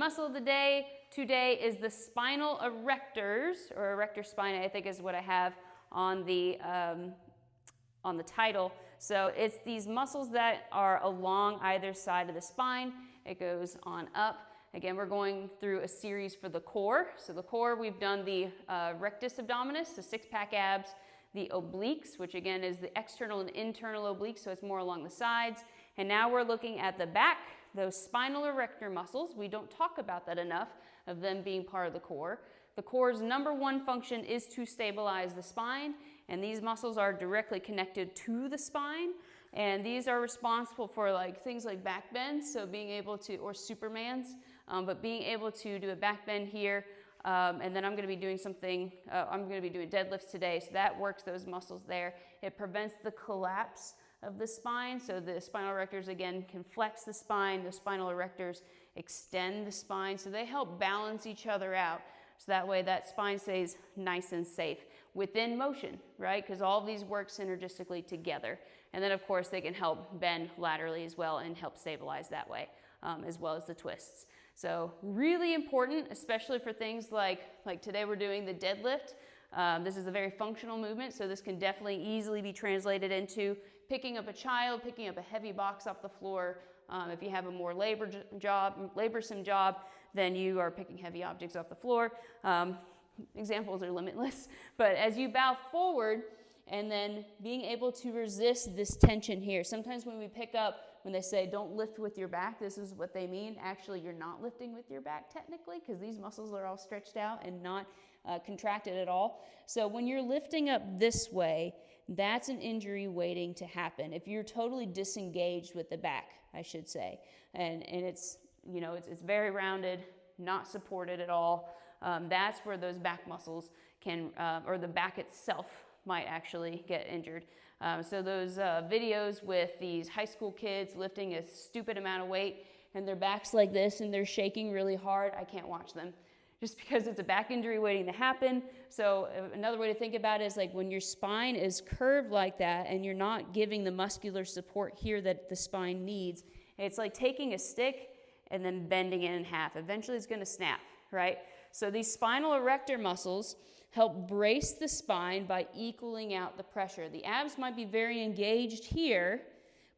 muscle of the day today is the spinal erectors, or erector spinae, I think is what I have on the title. So it's these muscles that are along either side of the spine. It goes on up. Again, we're going through a series for the core. So the core, we've done the rectus abdominis, the six-pack abs, the obliques, which again is the external and internal obliques, so it's more along the sides. And now we're looking at the back, those spinal erector muscles. We don't talk about that enough, of them being part of the core. The core's number one function is to stabilize the spine, and these muscles are directly connected to the spine. And these are responsible for things like back bends, so being able to, or Superman's, but being able to do a back bend here, and then I'm going to be doing something, I'm going to be doing deadlifts today, so that works those muscles there. It prevents the collapse of the spine, so the spinal erectors again can flex the spine, the spinal erectors extend the spine, so they help balance each other out, so that way that spine stays nice and safe within motion, right? Because all of these work synergistically together. And then of course they can help bend laterally as well and help stabilize that way, as well as the twists. So really important, especially for things like today we're doing the deadlift. This is a very functional movement, so this can definitely easily be translated into picking up a child, picking up a heavy box off the floor. If you have a more laborsome job, then you are picking heavy objects off the floor. Examples are limitless, but as you bow forward and then being able to resist this tension here. Sometimes when we pick up, when they say don't lift with your back, this is what they mean. Actually, you're not lifting with your back technically, because these muscles are all stretched out and not contracted at all. So when you're lifting up this way, that's an injury waiting to happen. If you're totally disengaged with the back, I should say, and it's, you know, it's very rounded, not supported at all, that's where those back muscles can, or the back itself might actually get injured. So those videos with these high school kids lifting a stupid amount of weight and their back's like this and they're shaking really hard, I can't watch them, just because it's a back injury waiting to happen. So another way to think about it is like when your spine is curved like that and you're not giving the muscular support here that the spine needs, it's like taking a stick and then bending it in half. Eventually it's going to snap, right? So these spinal erector muscles help brace the spine by equaling out the pressure. The abs might be very engaged here,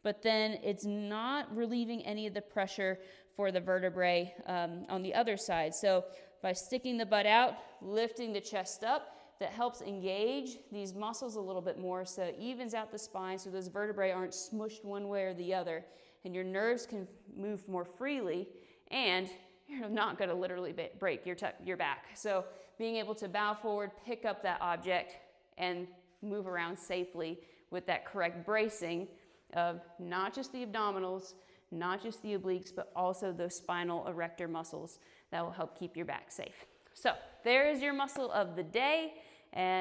but then it's not relieving any of the pressure for the vertebrae on the other side. So by sticking the butt out, lifting the chest up, that helps engage these muscles a little bit more, so it evens out the spine so those vertebrae aren't smushed one way or the other, and your nerves can move more freely, and you're not going to literally break your back. So being able to bow forward, pick up that object, and move around safely with that correct bracing of not just the abdominals, not just the obliques, but also those spinal erector muscles that will help keep your back safe. So there is your muscle of the day. And